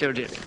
Clare Daly.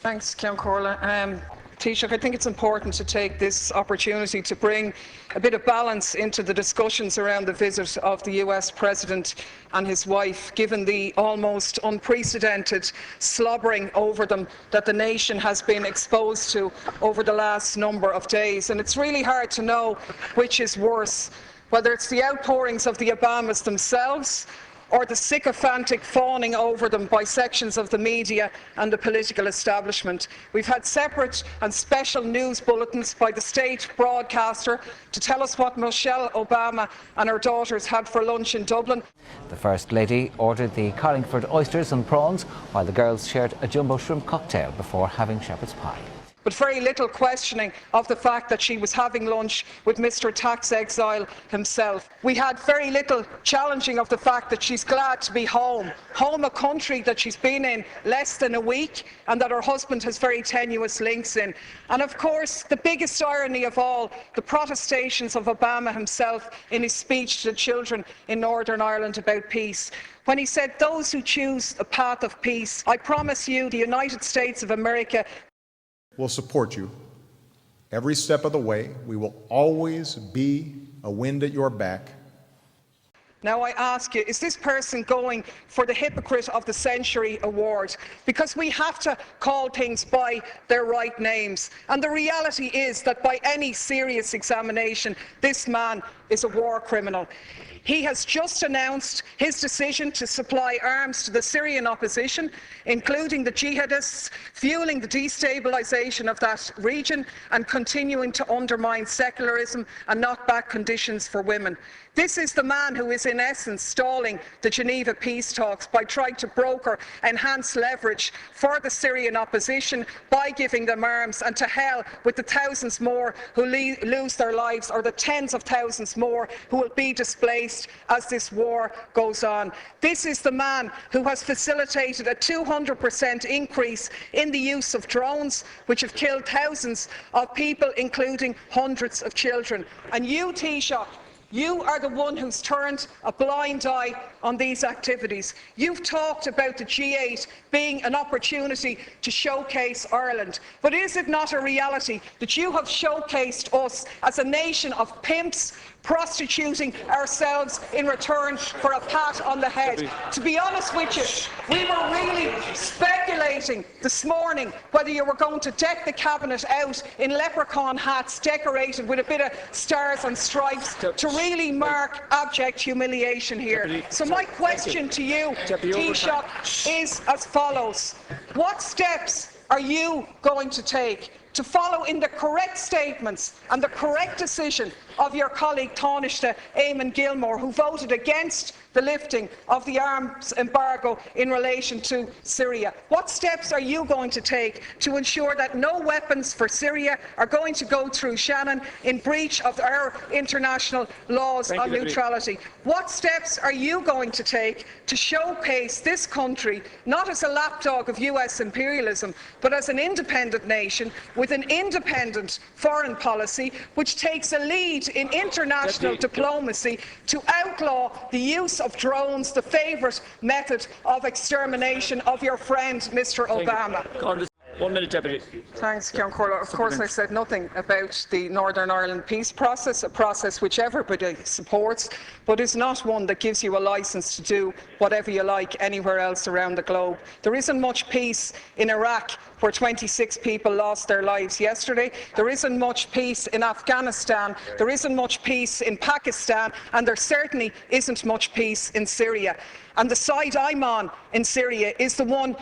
Thanks, Ceann Comhairle. Taoiseach, I think it's important to take this opportunity to bring a bit of balance into the discussions around the visit of the US President and his wife, given the almost unprecedented slobbering over them that the nation has been exposed to over the last number of days. And it's really hard to know which is worse, whether it's the outpourings of the Obamas themselves or the sycophantic fawning over them by sections of the media and the political establishment. We've had separate and special news bulletins by the state broadcaster to tell us what Michelle Obama and her daughters had for lunch in Dublin. The First Lady ordered the Carlingford oysters and prawns, while the girls shared a jumbo shrimp cocktail before having shepherd's pie. But very little questioning of the fact that she was having lunch with Mr. Tax Exile himself. We had very little challenging of the fact that she's glad to be home, a country that she's been in less than a week and that her husband has very tenuous links in. And of course, the biggest irony of all, the protestations of Obama himself in his speech to the children in Northern Ireland about peace, when he said, "Those who choose a path of peace, I promise you the United States of America will support you every step of the way. We will always be a wind at your back." Now I ask you, is this person going for the Hypocrite of the Century award? Because we have to call things by their right names. And the reality is that by any serious examination, this man is a war criminal. He has just announced his decision to supply arms to the Syrian opposition, including the jihadists, fueling the destabilisation of that region and continuing to undermine secularism and knock back conditions for women. This is the man who is in essence stalling the Geneva peace talks by trying to broker enhanced leverage for the Syrian opposition by giving them arms, and to hell with the thousands more who lose their lives, or the tens of thousands more who will be displaced as this war goes on. This is the man who has facilitated a 200% increase in the use of drones, which have killed thousands of people, including hundreds of children. And you, Taoiseach, you are the one who's turned a blind eye on these activities. You've talked about the G8 being an opportunity to showcase Ireland. But is it not a reality that you have showcased us as a nation of pimps, prostituting ourselves in return for a pat on the head? To be honest with you, we were really speculating this morning whether you were going to deck the cabinet out in leprechaun hats decorated with a bit of stars and stripes to really mark abject humiliation here. So my question to you, Taoiseach, is as follows. What steps are you going to take to follow in the correct statements and the correct decision of your colleague Taoiseach Eamon Gilmore, who voted against the lifting of the arms embargo in relation to Syria? What steps are you going to take to ensure that no weapons for Syria are going to go through Shannon in breach of our international laws on neutrality? What steps are you going to take to showcase this country not as a lapdog of US imperialism, but as an independent nation with an independent foreign policy which takes a lead in international diplomacy to outlaw the use of drones, the favourite method of extermination of your friend Mr. Obama? 1 minute, Deputy. Thanks, Ceann Comhairle. Of course, I said nothing about the Northern Ireland peace process, a process which everybody supports, but is not one that gives you a licence to do whatever you like anywhere else around the globe. There isn't much peace in Iraq, where 26 people lost their lives yesterday. There isn't much peace in Afghanistan. There isn't much peace in Pakistan, and there certainly isn't much peace in Syria. And the side I'm on in Syria is the one,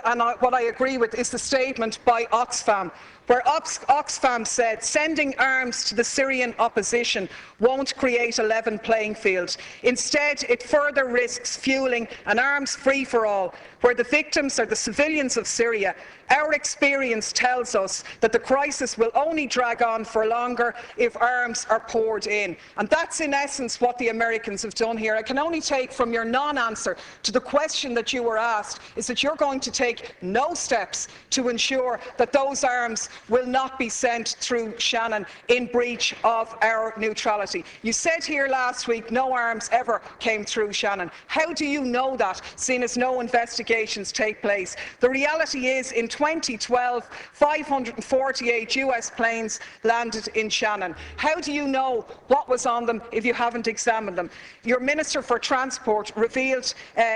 and what I agree with is the statement by Oxfam, where Oxfam said sending arms to the Syrian opposition won't create a level playing field. Instead, it further risks fueling an arms free-for-all, where the victims are the civilians of Syria. Our experience tells us that the crisis will only drag on for longer if arms are poured in. And that's in essence what the Americans have done here. I can only take from your non-answer to the question that you were asked is that you're going to take no steps to ensure that those arms will not be sent through Shannon in breach of our neutrality. You said here last week no arms ever came through Shannon. How do you know that, seeing as no investigations take place? The reality is, in 2012, 548 US planes landed in Shannon. How do you know what was on them if you haven't examined them? Your Minister for Transport revealed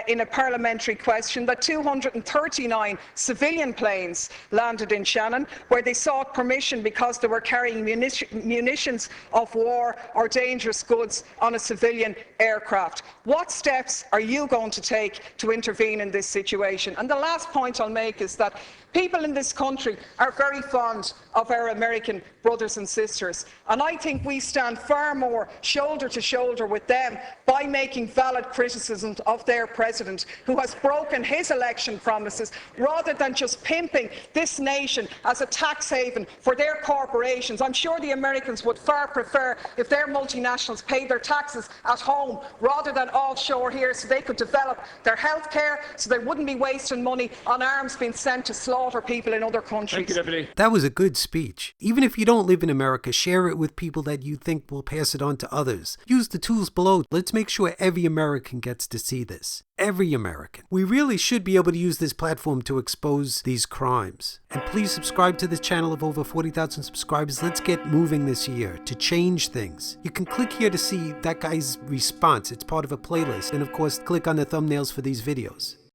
in a parliamentary question that 239 civilian planes landed in Shannon, where they sought permission because they were carrying munitions of war or dangerous goods on a civilian aircraft. What steps are you going to take to intervene in this situation? And the last point I'll make is that people in this country are very fond of our American brothers and sisters, and I think we stand far more shoulder to shoulder with them by making valid criticisms of their president, who has broken his election promises, rather than just pimping this nation as a tax haven for their corporations. I'm sure the Americans would far prefer if their multinationals paid their taxes at home rather than offshore here, so they could develop their health care, so they wouldn't be wasting money on arms being sent to slaughter people in other countries. Thank you, Deputy. That was a good speech. Even if you don't live in America, share it with people that you think will pass it on to others. Use the tools below. Let's make sure every American gets to see this. Every American. We really should be able to use this platform to expose these crimes. And please subscribe to this channel of over 40,000 subscribers. Let's get moving this year to change things. You can click here to see that guy's response. It's part of a playlist. And of course, click on the thumbnails for these videos.